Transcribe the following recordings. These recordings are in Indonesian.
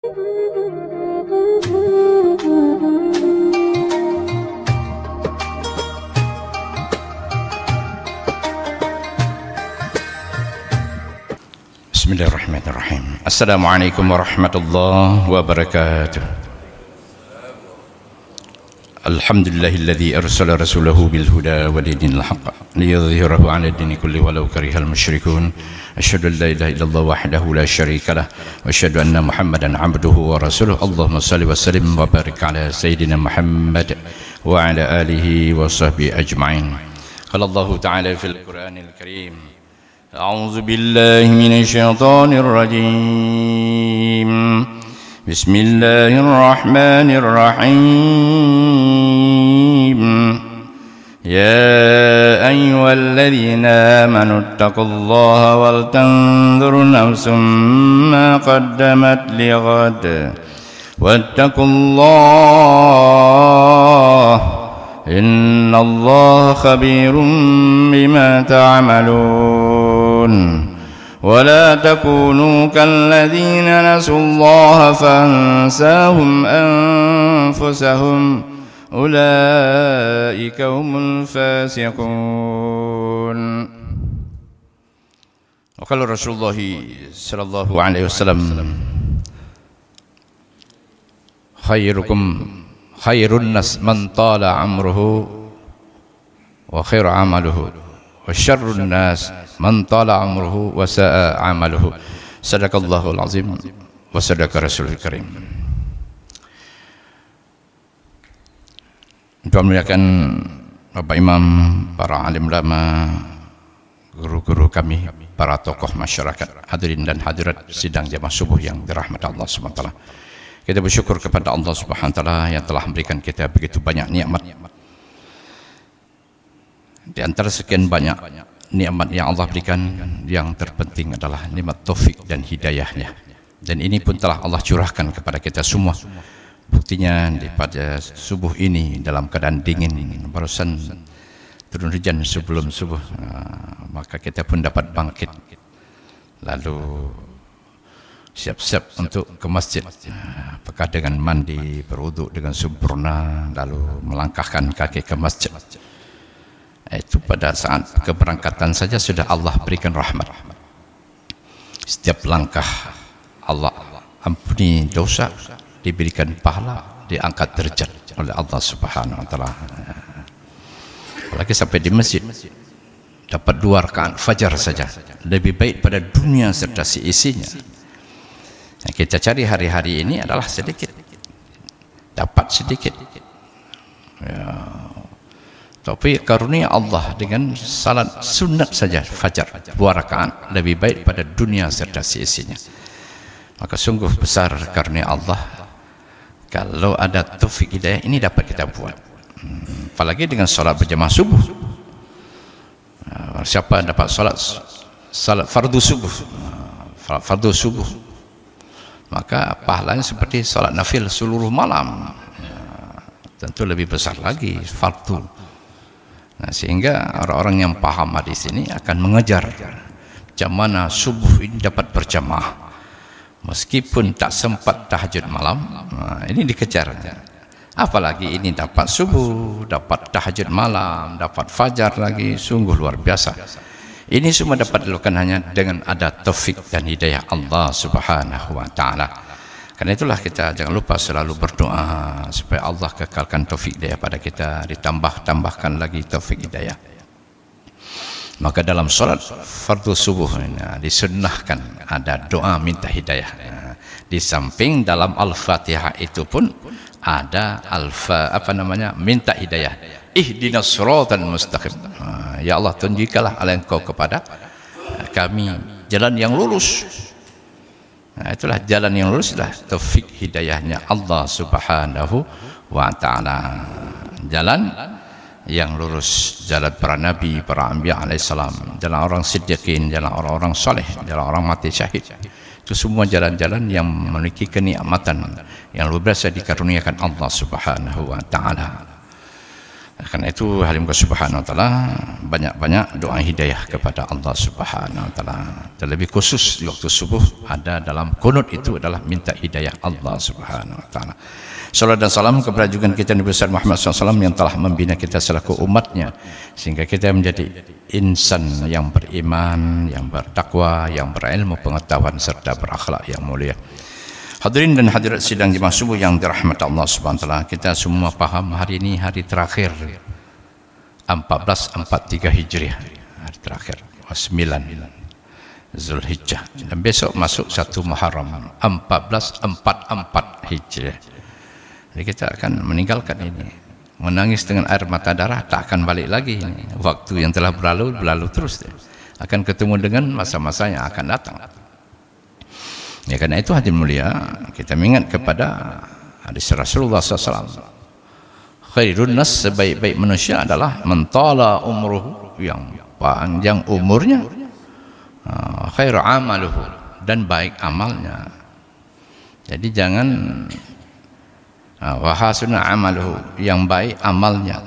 Bismillahirrahmanirrahim. Assalamualaikum warahmatullahi wabarakatuh. Alhamdulillahilladzi arsala rasulahu bil huda wa dinil haqq liyudhhirahu 'ala dini kulli walau karihal musyrikun. Asyhadu an la ilaha illallah wahdahu la syarika lah wa asyhadu anna Muhammadan 'abduhu wa rasuluh. Allahumma shalli wa sallim wa barik 'ala sayyidina Muhammad wa 'ala alihi wa sahbihi ajma'in. Qala Allah ta'ala fil Qur'anil Karim. أعوذ بالله من الشيطان الرجيم بسم الله الرحمن الرحيم يا أيها الذين آمنوا اتقوا الله ولتنظر نفس ما قدمت لغد واتقوا الله إن الله خبير بما تعملون ولا تكونوا كالذين نسوا الله فأنساهم أنفسهم أولئك هم الفاسقون. وقال رسول الله صلى الله عليه وسلم خير الناس من طال عمره وخير عمله وشر الناس man tala amruhu wa sa'a amaluhu. Sadaqallahul azim wa sadaqa rasulul karim. Tuhan muliakan Bapak Imam, para alim ulama, guru-guru kami, para tokoh masyarakat, hadirin dan hadirat sidang jamaah subuh yang dirahmati Allah Subhanahu wa taala. Kita bersyukur kepada Allah Subhanahu wa taala yang telah memberikan kita begitu banyak nikmat. Di antara sekian banyak nikmat yang Allah berikan, yang terpenting adalah nikmat taufik dan hidayahnya, dan ini pun telah Allah curahkan kepada kita semua. Buktinya pada subuh ini dalam keadaan dingin, barusan turun hujan sebelum subuh, maka kita pun dapat bangkit lalu siap-siap untuk ke masjid, apakah dengan mandi, berwudu dengan sempurna, lalu melangkahkan kaki ke masjid. Itu pada saat keberangkatan saja sudah Allah berikan rahmat. Setiap langkah Allah ampuni dosa, diberikan pahala, diangkat derajat oleh Allah Subhanahu wa taala. Apalagi sampai di masjid dapat 2 rakaat fajar saja, lebih baik pada dunia serta isinya. Yang kita cari hari-hari ini adalah sedikit, dapat sedikit. Ya, tapi karunia Allah dengan salat sunat saja fajar 2 rakaat lebih baik pada dunia serta isinya. Maka sungguh besar karunia Allah kalau ada taufik hidayah ini dapat kita buat. Apalagi dengan salat berjamaah subuh. Siapa dapat salat fardu subuh, maka pahalanya seperti salat nafil seluruh malam. Tentu lebih besar lagi fardu. Nah, sehingga orang-orang yang paham hadis ini akan mengejar macam mana subuh ini dapat berjamaah, meskipun tak sempat tahajud malam. Nah, ini dikejar. Apalagi ini dapat subuh, dapat tahajud malam, dapat fajar lagi, sungguh luar biasa. Ini semua dapat dilakukan hanya dengan ada taufik dan hidayah Allah Subhanahu wa taala. Karena itulah kita jangan lupa selalu berdoa supaya Allah kekalkan taufik hidayah pada kita, ditambahkan lagi taufik hidayah. Maka dalam salat fardu subuh disunnahkan ada doa minta hidayah. Di samping dalam Al-Fatihah itu pun ada minta hidayah. Ihdinas siratal mustaqim. Ya Allah, tunjukkanlah Engkau kepada kami jalan yang lurus. Nah, itulah jalan yang lurus, adalah taufik hidayahnya Allah Subhanahu wa taala. Jalan yang lurus, jalan para nabi, para anbiya alaihissalam, jalan orang siddiqin, jalan orang-orang saleh, jalan orang mati syahid. Itu semua jalan-jalan yang memiliki kenikmatan yang luar biasa dikaruniakan Allah Subhanahu wa taala. Karena itu halim subhanahu wa ta'ala banyak-banyak doa hidayah kepada Allah subhanahu wa ta'ala. Terlebih khusus di waktu subuh ada dalam kunut itu adalah minta hidayah Allah subhanahu wa ta'ala. Salam dan salam kepada junjungan kita Nabi besar Muhammad SAW yang telah membina kita selaku umatnya sehingga kita menjadi insan yang beriman, yang bertakwa, yang berilmu pengetahuan serta berakhlak yang mulia. Hadirin dan hadirat sidang jemaah subuh yang dirahmati Allah Subhanahu wa taala, kita semua paham hari ini hari terakhir 1443 Hijriah, hari terakhir 9 Zulhijjah, dan besok masuk 1 Muharram 1444 Hijriah. Jadi kita akan meninggalkan ini, menangis dengan air mata darah, tak akan balik lagi ini. Waktu yang telah berlalu terus akan ketemu dengan masa-masa yang akan datang. Ya, karena itu hadirin mulia, kita mengingat kepada hadis Rasulullah SAW, khairun nas, sebaik-baik manusia adalah mentala umruhu, yang panjang umurnya, khairu amaluhu, dan baik amalnya. Jadi jangan wahasuna amaluhu, yang baik amalnya.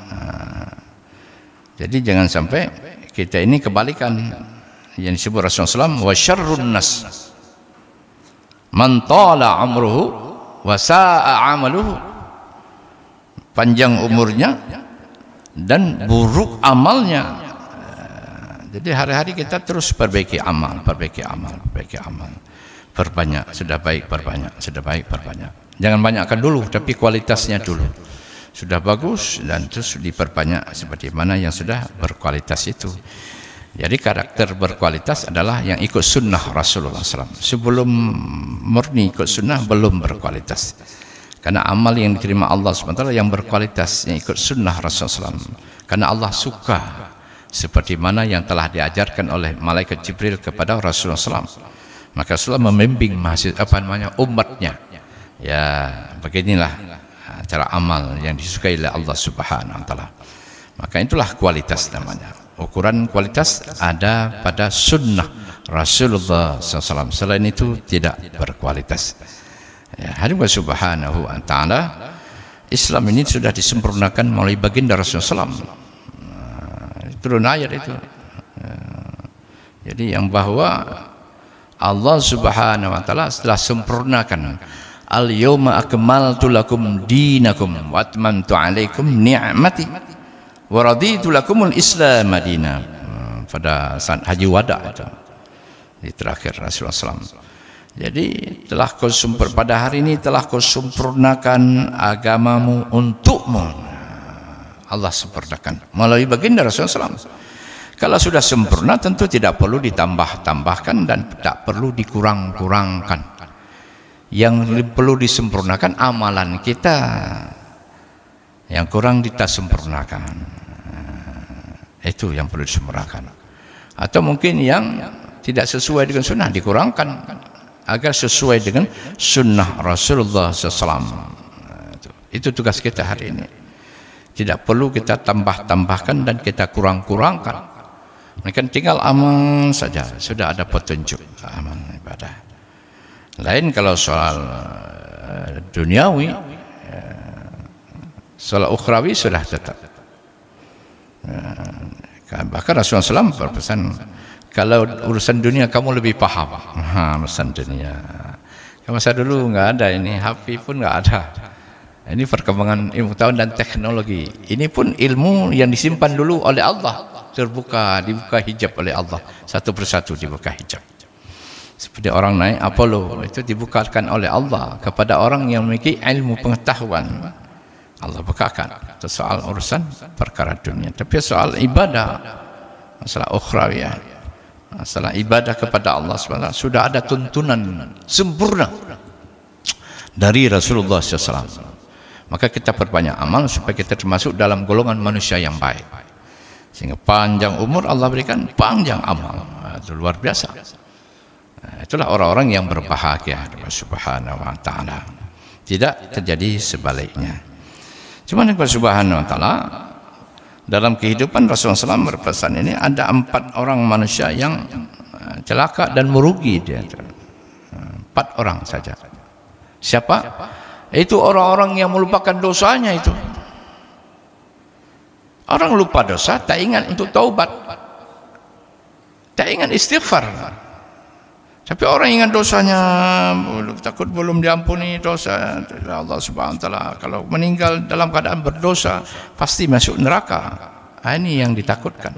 Jadi jangan sampai kita ini kebalikan yang disebut Rasulullah SAW, wa syarrun nas man tala amruhu wa sa'a amaluhu, panjang umurnya dan buruk amalnya. Jadi hari-hari kita terus perbaiki amal, perbanyak, sudah baik perbanyak, sudah baik perbanyak. Jangan banyakkan dulu, tapi kualitasnya dulu. Sudah bagus dan terus diperbanyak seperti mana yang sudah berkualitas itu. Jadi karakter berkualitas adalah yang ikut sunnah Rasulullah SAW. Sebelum murni ikut sunnah belum berkualitas. Karena amal yang diterima Allah SWT yang berkualitas, yang ikut sunnah Rasulullah SAW. Karena Allah suka seperti mana yang telah diajarkan oleh malaikat Jibril kepada Rasulullah SAW. Maka Rasulullah membimbing umatnya. Ya, beginilah cara amal yang disukai oleh Allah Subhanahu wa taala. Maka itulah kualitas namanya. Ukuran kualitas ada pada sunnah Rasulullah SAW. Selain itu tidak berkualitas. Ya, hadirin subhanahu wa ta'ala, Islam ini sudah disempurnakan melalui baginda Rasulullah SAW. Turun ayat itu. Jadi yang bahwa Allah Subhanahu wa ta'ala setelah sempurnakan, al-yawma akmaltu lakum dinakum wa atmamtu alaikum ni'mati wa raditu lakumul Islam madina. Pada saat haji wada itu di terakhir Rasulullah SAW. Jadi pada hari ini telah kau sempurnakan agamamu untukmu. Allah sempurnakan melalui baginda Rasulullah SAW. Kalau sudah sempurna tentu tidak perlu ditambah-tambahkan dan tidak perlu dikurang-kurangkan. Yang perlu disempurnakan amalan kita, yang kurang kita sempurnakan. Itu yang perlu disempurnakan. Atau mungkin yang tidak sesuai dengan sunnah dikurangkan agar sesuai dengan sunnah Rasulullah SAW. Itu tugas kita hari ini. Tidak perlu kita tambah-tambahkan dan kita kurang-kurangkan. Mereka tinggal amal saja, sudah ada petunjuk amal ibadah. Lain kalau soal duniawi, soal ukhrawi sudah tetap. Bahkan Rasulullah SAW berpesan, kalau urusan dunia kamu lebih paham. Urusan dunia. Masa dulu nggak ada ini, HP pun nggak ada. Ini perkembangan ilmu pengetahuan dan teknologi. Ini pun ilmu yang disimpan dulu oleh Allah, dibuka hijab oleh Allah, satu persatu dibuka hijab. Seperti orang naik Apollo, itu dibukakan oleh Allah kepada orang yang memiliki ilmu pengetahuan. Allah bukakan. Itu soal urusan perkara dunia. Tapi soal ibadah, masalah ukhrawiyah, masalah ibadah kepada Allah SWT, sudah ada tuntunan sempurna dari Rasulullah SAW. Maka kita perbanyak amal supaya kita termasuk dalam golongan manusia yang baik. Sehingga panjang umur Allah berikan, panjang amal. Itu luar biasa. Itulah orang-orang yang berbahagia subhanahu wa ta'ala. Tidak terjadi sebaliknya. Cuma subhanahu wa ta'ala, dalam kehidupan Rasulullah SAW berpesan ini ada 4 orang manusia yang celaka dan merugi dia. 4 orang saja. Siapa? Itu orang-orang yang melupakan dosanya itu. Orang lupa dosa, tak ingat untuk taubat, tak ingat istighfar. Tapi orang ingat dosanya, takut belum diampuni dosa Allah Subhanahu wa taala. Kalau meninggal dalam keadaan berdosa, pasti masuk neraka. Ini yang ditakutkan.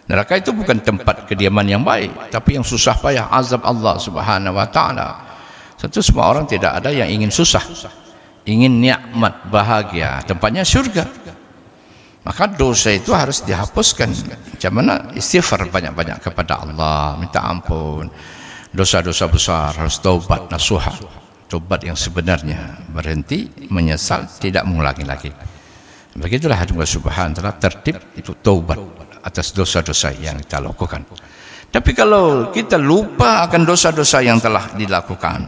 Neraka itu bukan tempat kediaman yang baik, tapi yang susah payah, azab Allah Subhanahu wa taala. Tentu semua orang tidak ada yang ingin susah, ingin nikmat bahagia, tempatnya surga. Maka dosa itu harus dihapuskan. Macam mana? Istighfar banyak-banyak kepada Allah, minta ampun. Dosa-dosa besar harus taubat nasuha, taubat yang sebenarnya, berhenti, menyesal, tidak mengulangi lagi. Begitulah Allah Subhanahu wa taala tertib itu taubat atas dosa-dosa yang kita lakukan. Tapi kalau kita lupa akan dosa-dosa yang telah dilakukan,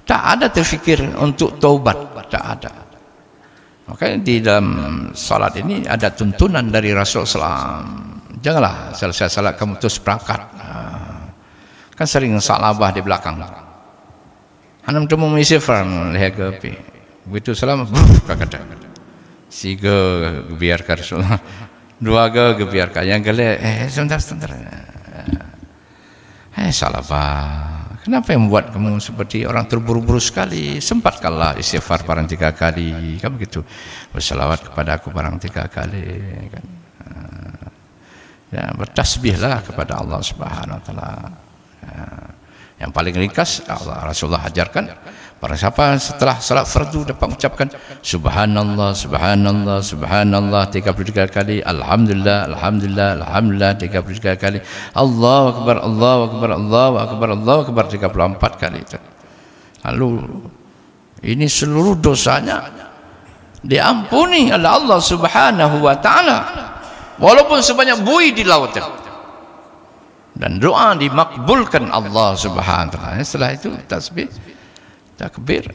tak ada terfikir untuk taubat, tak ada. Makanya di dalam salat ini ada tuntunan dari Rasulullah SAW. Janganlah selesai salat kamu terus berangkat. Kan sering salabah di belakang. Hanam temu istighfar leha pi. Begitu salam kata. Siga biarkan Rasulullah. Dua biarkan. Yang gele sebentar. Salabah. Kenapa yang membuat kamu seperti orang terburu-buru sekali? Sempatkanlah istighfar barang 3 kali, kan begitu. Berselawat kepada aku barang 3 kali, kan. Ya, bertasbihlah kepada Allah Subhanahu wa taala. Yang paling ringkas Rasulullah ajarkan, para siapa setelah salat fardu dapat mengucapkan subhanallah subhanallah subhanallah 33 kali, alhamdulillah alhamdulillah alhamdulillah 33 kali, Allahu akbar Allahu akbar Allahu akbar Allahu akbar 34 kali itu. Lalu ini seluruh dosanya diampuni oleh Allah Subhanahu wa taala walaupun sebanyak buih di lautan. Dan doa dimakbulkan Allah Subhanahu wa taala. Setelah itu tasbih, takbir,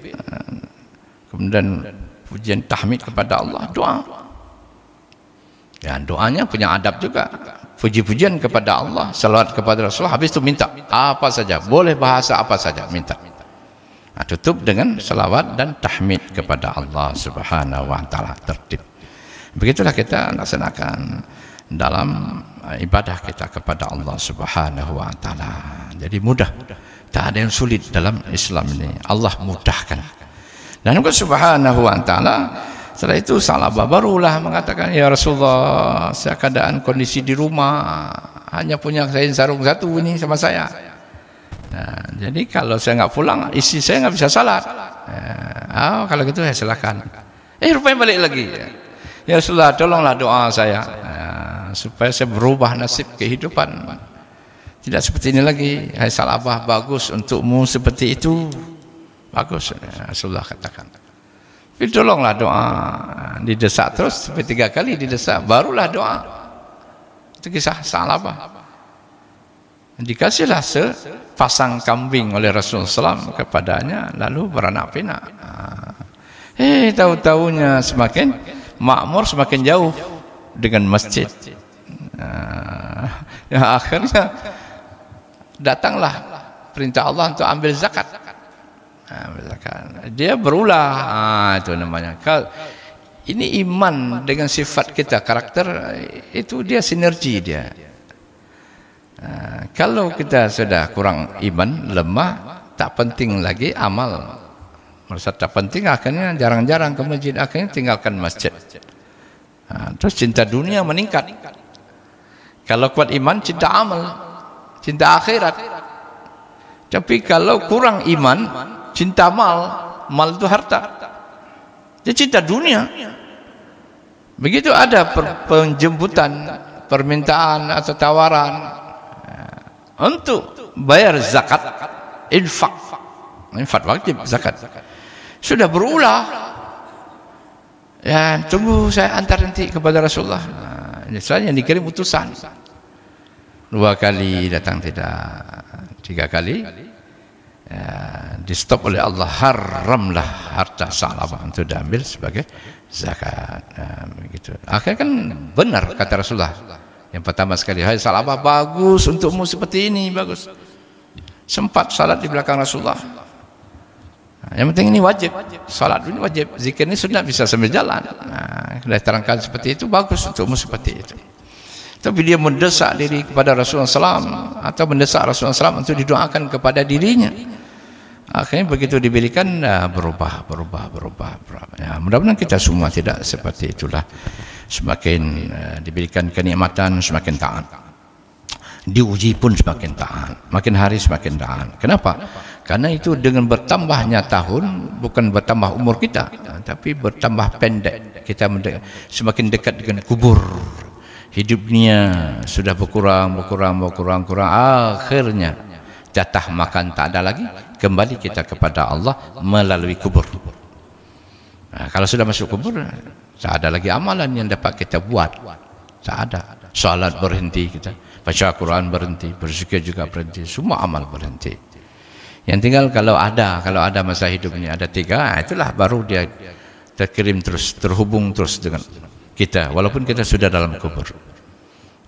kemudian pujian tahmid kepada Allah, doa. Dan doanya punya adab juga. Puji-pujian kepada Allah, salawat kepada Rasulullah, habis itu minta apa saja, boleh bahasa apa saja minta. Nah, tutup dengan salawat dan tahmid kepada Allah Subhanahu wa taala, tertib. Begitulah kita laksanakan dalam ibadah kita kepada Allah Subhanahu wa taala. Jadi mudah. Tak ada yang sulit dalam Islam ini. Allah mudahkan. Dan Allah Subhanahu wa taala setelah itu salabah barulah mengatakan, ya Rasulullah, saya keadaan kondisi di rumah hanya punya kain sarung satu ini sama saya. Nah, jadi kalau saya nggak pulang, istri saya nggak bisa salat. Kalau gitu ya silakan. Rupanya balik lagi. Ya Rasulullah, tolonglah doa saya supaya saya berubah nasib kehidupan. Tidak seperti ini lagi. Hai salabah, bagus untukmu seperti itu. Bagus, Rasulullah katakan. Tapi tolonglah doa. Didesak terus, sampai 3 kali didesak, barulah doa. Itu kisah salabah. Dikasihlah sepasang kambing oleh Rasulullah SAW kepadanya, lalu beranak pinak. Tahu-tahunya semakin makmur, semakin jauh dengan masjid. Akhirnya datanglah perintah Allah untuk ambil zakat. Dia berulah, itu namanya. Ini iman dengan sifat kita, karakter itu dia sinergi dia. Kalau kita sudah kurang iman, lemah, tak penting lagi amal. Merasa tak penting, akhirnya jarang-jarang ke masjid, akhirnya tinggalkan masjid. Terus cinta dunia meningkat. Kalau kuat iman, cinta amal, cinta akhirat. Tapi kalau kurang iman, cinta mal itu harta. Dia cinta dunia. Begitu ada penjemputan, permintaan atau tawaran untuk bayar zakat, infak wajib zakat. Sudah berulah. Ya, tunggu saya antar nanti kepada Rasulullah. Misalnya dikirim utusan 2 kali datang tidak, 3 kali di stop oleh Allah, haramlah harta salabah untuk diambil sebagai zakat. Begitu. Akhirnya kan benar kata Rasulullah. Yang pertama sekali, hai salabah, bagus untukmu seperti ini, bagus. Sempat salat di belakang Rasulullah. Yang penting ini wajib, salat ini wajib, zikir ini sudah bisa sambil jalan. Dia terangkan seperti itu, bagus untukmu seperti itu. Tapi dia mendesak diri kepada Rasulullah SAW atau mendesak Rasulullah SAW untuk didoakan kepada dirinya. Akhirnya begitu diberikan, berubah. Ya, mudah-mudahan kita semua tidak seperti itulah. Semakin diberikan kenikmatan, semakin taat. Diuji pun semakin taat. Makin hari semakin taat. Kenapa? Karena itu dengan bertambahnya tahun, bukan bertambah umur kita, tapi bertambah pendek. Kita semakin dekat dengan kubur. Hidupnya sudah berkurang. Akhirnya jatah makan tak ada lagi. Kembali kita kepada Allah melalui kubur. Nah, kalau sudah masuk kubur, tak ada lagi amalan yang dapat kita buat. Tak ada. Salat berhenti kita, baca Quran berhenti, berzikir juga berhenti, semua amal berhenti. Yang tinggal kalau ada masa hidup ini ada 3, itulah baru dia terkirim terus, terhubung terus dengan kita, walaupun kita sudah dalam kubur.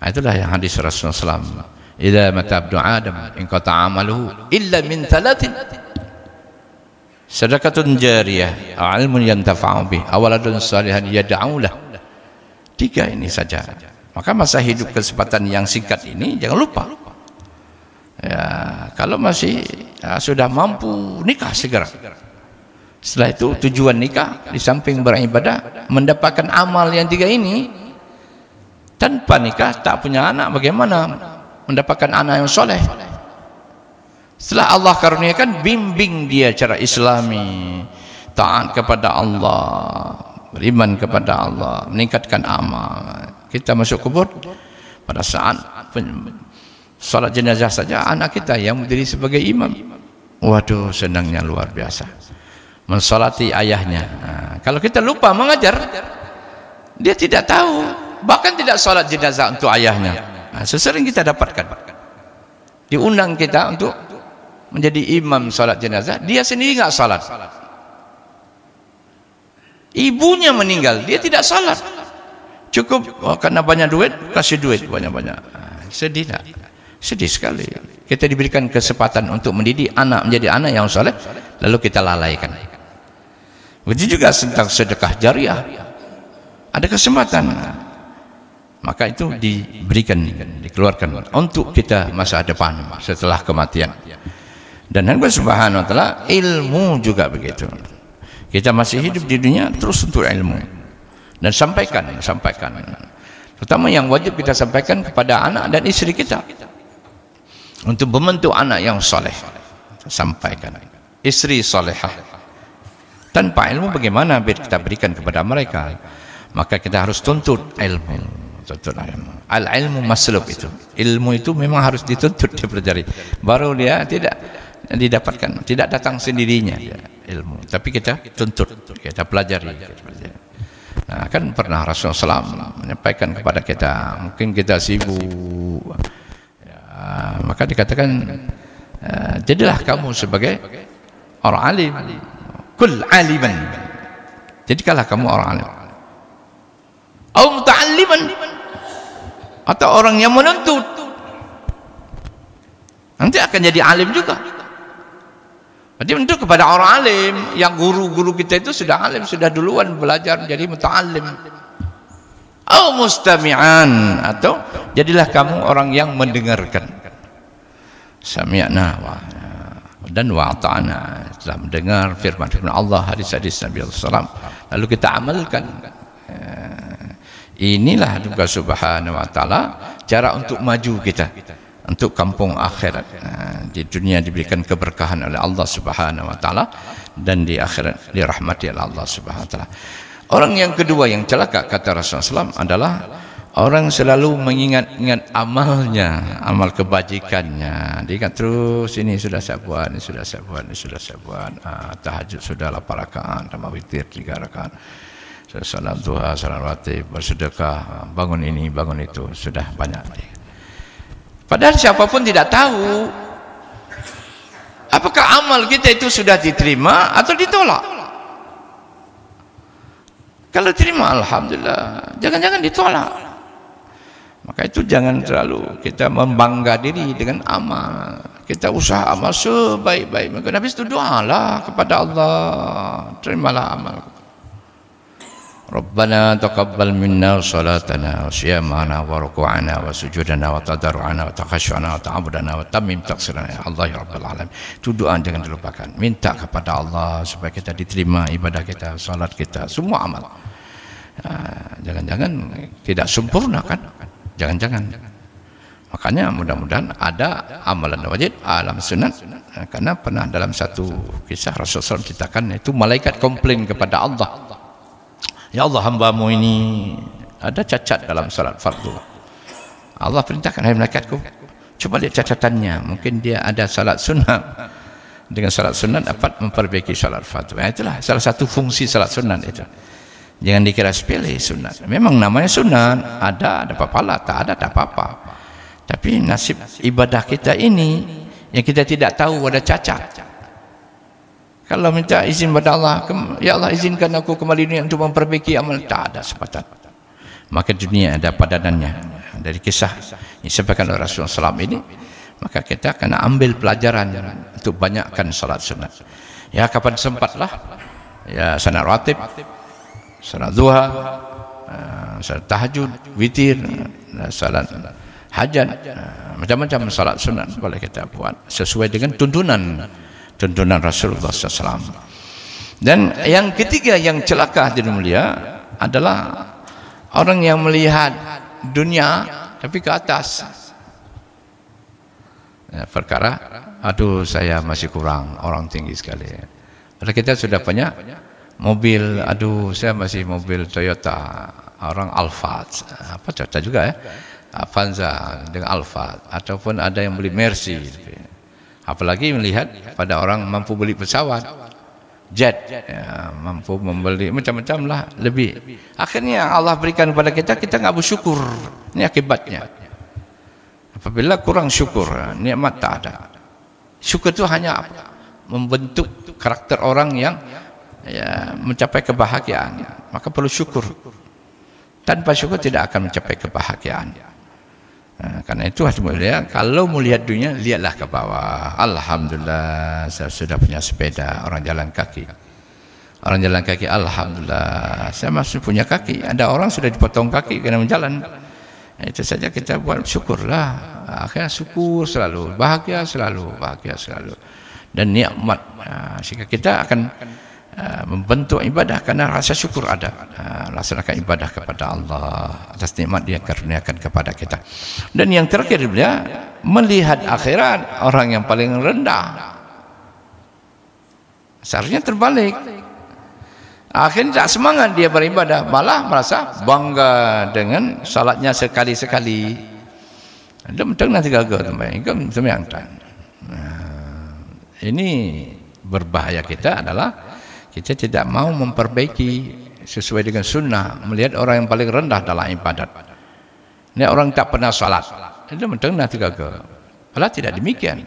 Itulah yang hadis Rasulullah SAW. Idza mata abdu Adam inqata'a amaluhu illa min 3. Sedekatun jariyah, ilmun yantafa'u bih, awaladun salihan yad'u lah. 3 ini saja. Maka masa hidup kesempatan yang singkat ini jangan lupa. Ya, kalau masih sudah mampu, nikah segera. Setelah itu tujuan nikah di samping beribadah, mendapatkan amal yang 3 ini. Tanpa nikah tak punya anak, bagaimana mendapatkan anak yang soleh? Setelah Allah karuniakan, bimbing dia cara Islami, taat kepada Allah, beriman kepada Allah, meningkatkan amal. Kita masuk kubur pada saat salat jenazah saja, anak kita yang berdiri sebagai imam. Waduh, senangnya luar biasa mensalati ayahnya. Kalau kita lupa mengajar, dia tidak tahu, bahkan tidak salat jenazah untuk ayahnya. Sesering kita dapatkan diundang kita untuk menjadi imam salat jenazah, dia sendiri enggak salat. Ibunya meninggal, dia tidak salat. Cukup karena banyak duit, kasih duit banyak-banyak. Sedih tak? Sedih sekali. Kita diberikan kesempatan untuk mendidik anak menjadi anak yang saleh, lalu kita lalaikan. Begitu juga tentang sedekah jariah. Ada kesempatan, maka itu diberikan, dikeluarkan untuk kita masa depan setelah kematian. Dan Allah Subhanahu wa taala, ilmu juga begitu. Kita masih hidup di dunia terus untuk ilmu. Dan sampaikan. Terutama yang wajib kita sampaikan kepada anak dan istri kita. Untuk membentuk anak yang soleh, sampaikan. Istri solehah. Tanpa ilmu bagaimana kita berikan kepada mereka? Maka kita harus tuntut ilmu. Al-ilmu maslub itu. Ilmu itu memang harus dituntut, dipelajari. Baru dia tidak didapatkan, tidak datang sendirinya dia, ilmu. Tapi kita tuntut, kita pelajari. Nah, kan pernah Rasulullah SAW menyampaikan kepada kita, mungkin kita sibuk, ya, maka dikatakan, jadilah kamu sebagai orang alim, kul aliman, jadikanlah kamu orang alim, atau muta'alliman, atau orang yang menuntut, nanti akan jadi alim juga. Jadi untuk kepada orang alim, yang guru-guru kita itu sudah alim, sudah duluan belajar menjadi muta'allim. Au mustami'an, atau jadilah kamu orang yang mendengarkan. Sami'na dan wa'ata'na, setelah mendengar firman Allah, hadis-hadis Nabi SAW, lalu kita amalkan. Inilah juga Subhanahu wa ta'ala cara untuk maju kita untuk kampung akhirat. Di dunia diberikan keberkahan oleh Allah Subhanahu wa taala, dan di akhirat dirahmati oleh Allah Subhanahu wa taala. Orang yang kedua yang celaka, kata Rasulullah SAW, adalah orang selalu mengingat-ingat amalnya, amal kebajikannya. Diingat terus, ini sudah saya buat, ini sudah saya buat, ini sudah saya buat. Tahajud sudah 8 rakaat, tambah witir 3 rakaat. Salat duha, salat rawatib, bersedekah, bangun ini, bangun itu, sudah banyak. Padahal siapapun tidak tahu apakah amal kita itu sudah diterima atau ditolak. Kalau diterima, alhamdulillah. Jangan-jangan ditolak. Maka itu jangan terlalu kita membangga diri dengan amal. Kita usaha amal sebaik-baik mungkin, habis itu doalah kepada Allah, terimalah amal. Rabbana taqabbal minna salatana wa siyamana wa ruku'ana wa sujudana wa tadarru'ana wa takhashu'ana wa ta'abudana wa tammim taqsirana ya Allah ya Rabbal Alamin. Itu doa jangan dilupakan. Minta kepada Allah supaya kita diterima ibadah kita, salat kita, semua amal. Jangan-jangan tidak sempurna kan? Jangan-jangan. Makanya mudah-mudahan ada amalan wajib, alam sunat. Karena pernah dalam satu kisah Rasulullah SAW ceritakan itu malaikat komplain kepada Allah. Ya Allah, hambamu ini ada cacat dalam salat fardu. Allah perintahkan, hai malaikatku, coba lihat catatannya. Mungkin dia ada salat sunat. Dengan salat sunat dapat memperbaiki salat fardu. Itulah salah satu fungsi salat sunat itu. Jangan dikira sepele sunat. Memang namanya sunat, ada pahala, tak ada tak apa-apa. Tapi nasib ibadah kita ini yang kita tidak tahu ada cacat. Kalau minta izin pada Allah, ya Allah izinkan aku kembali dunia untuk memperbaiki amal, tak ada sepatah. Maka dunia ada padanannya. Dari kisah yang disampaikan oleh Rasulullah SAW ini, maka kita kena ambil pelajaran untuk banyakkan salat sunat. Ya kapan sempatlah, ya salat rawatib, salat duha, salat tahajud, witir, salat hajat, macam-macam salat sunat boleh kita buat sesuai dengan tuntunan Rasulullah SAW. Dan yang ketiga yang celaka di dunia adalah orang yang melihat dunia tapi ke atas. Perkara, aduh saya masih kurang, orang tinggi sekali. Padahal kita sudah punya mobil, aduh saya masih mobil Toyota, orang Alphard, apa Toyota juga ya, Avanza dengan Alphard, ataupun ada yang beli Mercy. Apalagi melihat pada orang mampu beli pesawat, jet, ya, mampu membeli macam-macam lah lebih. Akhirnya Allah berikan kepada kita, kita nggak bersyukur. Ini akibatnya. Apabila kurang syukur, nikmat tak ada. Syukur itu hanya membentuk karakter orang yang ya, mencapai kebahagiaan. Maka perlu syukur. Tanpa syukur tidak akan mencapai kebahagiaan. Karena itu alhamdulillah, kalau melihat dunia lihatlah ke bawah. Alhamdulillah saya sudah punya sepeda, orang jalan kaki. Orang jalan kaki, alhamdulillah saya masih punya kaki. Ada orang sudah dipotong kaki karena menjalan. Itu saja kita buat syukurlah. Akhirnya syukur selalu, bahagia selalu, bahagia selalu. Dan nikmat sehingga kita akan membentuk ibadah karena rasa syukur ada. Laksanakan ibadah kepada Allah atas nikmat dia karuniakan kepada kita. Dan yang terakhir dia melihat akhirat, orang yang paling rendah. Seharusnya terbalik. Akhirnya tak semangat dia beribadah, malah merasa bangga dengan salatnya sekali-sekali. Dia betul nanti gagal sembahyang. Ini berbahaya kita adalah kita tidak mau memperbaiki sesuai dengan sunnah, melihat orang yang paling rendah dalam ibadat. Ini orang tak pernah salat, itu betul nanti gagal. Padahal tidak demikian.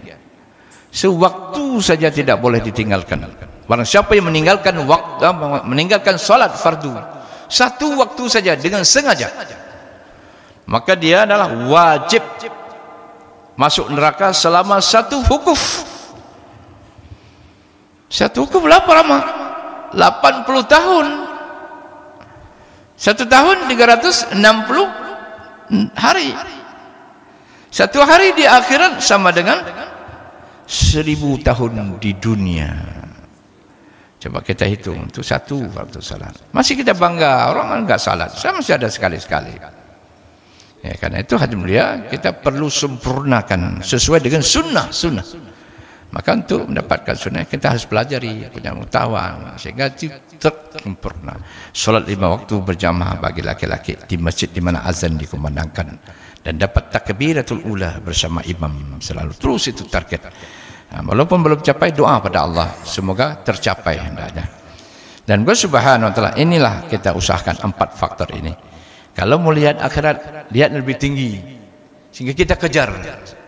Sewaktu saja tidak boleh ditinggalkan. Barang siapa yang meninggalkan salat fardu satu waktu saja dengan sengaja, maka dia adalah wajib masuk neraka selama satu wukuf. Satu wukuf berapa lama? 80 tahun. 1 tahun 360 hari. 1 hari di akhirat sama dengan 1000 tahun di dunia. Coba kita hitung, itu satu waktu salat. Masih kita bangga, orang enggak salat. Saya masih ada sekali-sekali. Ya, karena itu alhamdulillah kita perlu sempurnakan sesuai dengan sunnah. Maka untuk mendapatkan sunnah kita harus pelajari, punya pengetahuan sehingga sempurna. Salat 5 waktu berjamaah bagi laki-laki di masjid di mana azan dikumandangkan dan dapat takbiratul ula bersama imam selalu. Terus itu target. Walaupun belum capai, doa pada Allah semoga tercapai hendaknya. Dan Allah Subhanahu wa taala, inilah kita usahakan 4 faktor ini. Kalau mau lihat akhirat, lihat lebih tinggi sehingga kita kejar.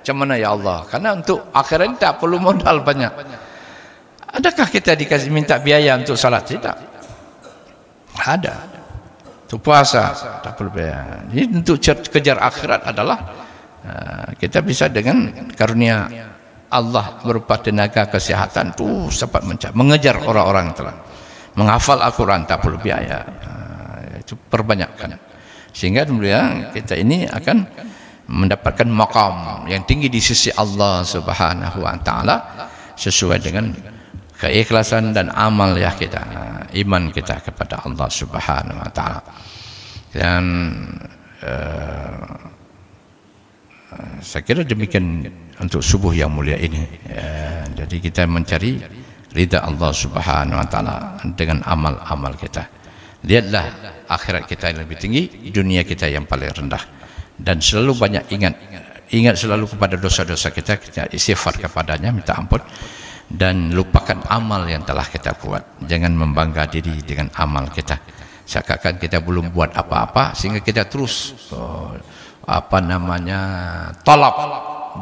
Macam mana ya Allah? Karena untuk akhirat tak perlu modal banyak. Adakah kita dikasih minta biaya untuk salat? Tidak. Ada. Untuk puasa tak perlu biaya. Jadi untuk kejar akhirat adalah kita bisa dengan karunia Allah berupa tenaga kesehatan tu dapat mengejar orang-orang telah menghafal Al-Quran tak perlu biaya. itu perbanyakkan, sehingga mulia kita ini akan mendapatkan maqam yang tinggi di sisi Allah Subhanahu wa taala sesuai dengan keikhlasan dan amal ya kita, iman kita kepada Allah Subhanahu wa taala. Dan saya kira demikian untuk subuh yang mulia ini. Jadi kita mencari ridha Allah Subhanahu wa taala dengan amal-amal kita. Lihatlah akhirat kita yang lebih tinggi, dunia kita yang paling rendah. Dan selalu banyak ingat selalu kepada dosa-dosa kita istighfar kepadanya, minta ampun, dan lupakan amal yang telah kita buat. Jangan membangga diri dengan amal kita, seakan kita belum buat apa-apa, sehingga kita terus talab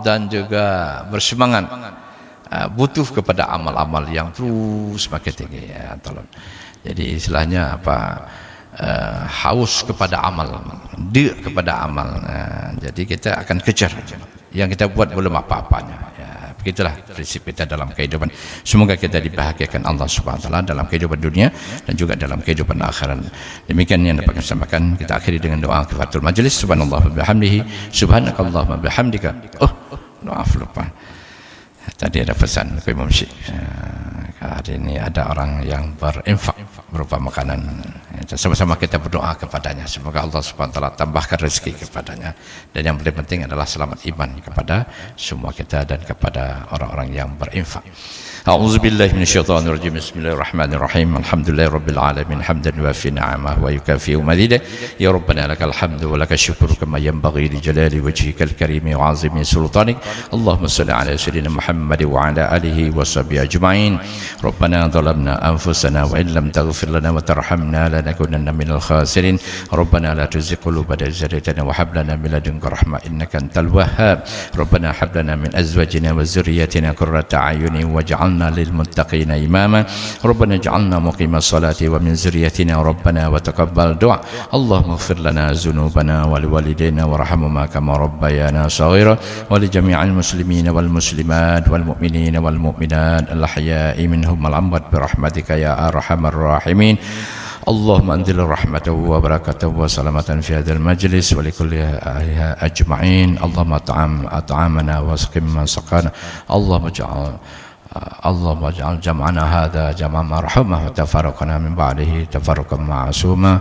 dan juga bersemangat butuh kepada amal-amal yang terus makin tinggi ya, tolong. Jadi istilahnya haus kepada amal, kepada amal. Jadi kita akan kejar yang kita buat belum apa-apanya ya. Begitulah prinsip kita dalam kehidupan. Semoga kita dibahagiakan Allah Subhanahu wa taala dalam kehidupan dunia dan juga dalam kehidupan akhirat. Demikian yang dapat kami sampaikan. Kita akhiri dengan doa kifaratul majlis. Subhanallah wa bihamdihi, subhanakallahumma bihamdika. Maaf lupa. Tadi ada pesan ke Imam Syekh. Hari ini ada orang yang berinfak berupa makanan. Sama-sama kita berdoa kepadanya. Semoga Allah Subhanahu wa taala tambahkan rezeki kepadanya. Dan yang paling penting adalah selamat iman kepada semua kita dan kepada orang-orang yang berinfak. A'udzubillahi minasyaitonirrajim. Bismillahirrahmanirrahim. Alhamdulillahirabbil alamin hamdan yuafi ni'amahu wa yukafi mazidah. Ya Rabbana lakal hamdu wa lakal syukru kama yanbaghi li jalali wajhikal karim wa 'azimi sultanik. Allahumma shalli ala sayyidina Muhammad wa ala alihi wa sahbihi ajma'in. Rabbana dhalamna anfusana wa illam taghfir lana wa tarhamna lanakunanna minal khasirin. Rabbana la tuzigh qulubana idh hadaytana wa hab lana min ladunka rahmah innaka antal wahhab. Rabbana hab lana min azwajina wa dhurriyyatina qurrata a'yunin waj'alna للمتقين إماما. ربنا اجعلنا مقيم الصلاة ومن ذريتنا ربنا وتقبل دعاء. اللهم اغفر لنا ذنوبنا ولوالدينا وارحمهما كما ربيانا صغيرا ولجميع المسلمين والمسلمات والمؤمنين والمؤمنات الأحياء منهم والأموات برحمتك يا أرحم الراحمين. اللهم انزل رحمته وبركاته وسلامة في هذا المجلس ولكل أهلها أجمعين. اللهم أطعمنا واسقنا سقانا. اللهم اجعل جمعنا هذا جمعا مرحوما وتفرقنا من بعده تفرقا معصوما.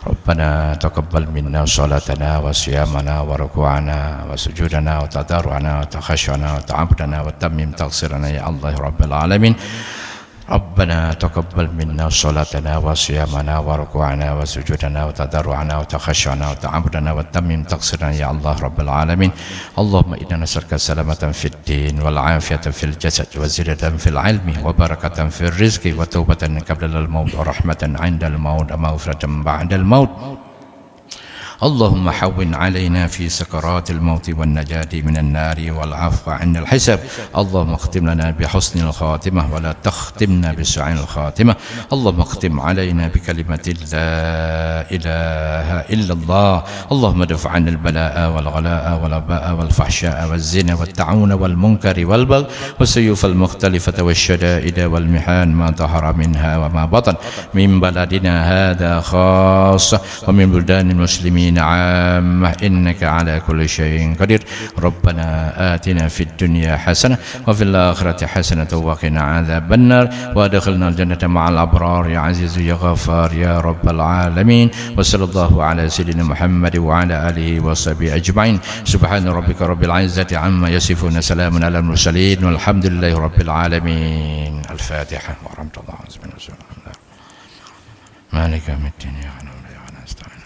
ربنا تقبل منا صلاتنا وصيامنا وركوعنا وسجودنا وتضرعنا وتخشعنا وتعبدنا وتمم تقصيرنا يا الله رب العالمين. ربنا تقبل منا صلاتنا وصيامنا وركوعنا وسجودنا وتضرعنا وتخشعنا وتعبدنا وتمم تقصيرنا يا الله رب العالمين. اللهم إنا نسألك السلامة في الدين والعافية في الجسد وزيادة في العلم وبركة في الرزق وتوبة قبل الموت ورحمة عند الموت ومغفرة بعد الموت. اللهم حون علينا في سكرات الموت والنجاة من النار والعفو عند الحساب. اللهم اختم لنا بحسن الخاتمة ولا تختمنا بسوء الخاتمة. اللهم اختم علينا بكلمة لا إله إلا الله. اللهم ادفع عنا البلاء والغلاء والوباء والفحشاء والزنا والطاعون والمنكر والبغي والسيوف المختلفة والشدائد والمحن ما ظهر منها وما بطن من بلدنا هذا خاصة ومن بلدان المسلمين عامة إنك على كل شيء قدير. ربنا آتنا في الدنيا حسنة وفي الآخرة حسنة وقنا عذاب النار وادخلنا الجنة مع الأبرار يا عزيز يا غفار يا رب العالمين. وصلى الله على سيدنا محمد وعلى آله وصحبه أجمعين. سبحان ربك رب العزة عما يصفون سلام على المرسلين والحمد لله رب العالمين. الفاتحة ورحمة الله وبركاته. مالك يوم الدين يا رب العالمين.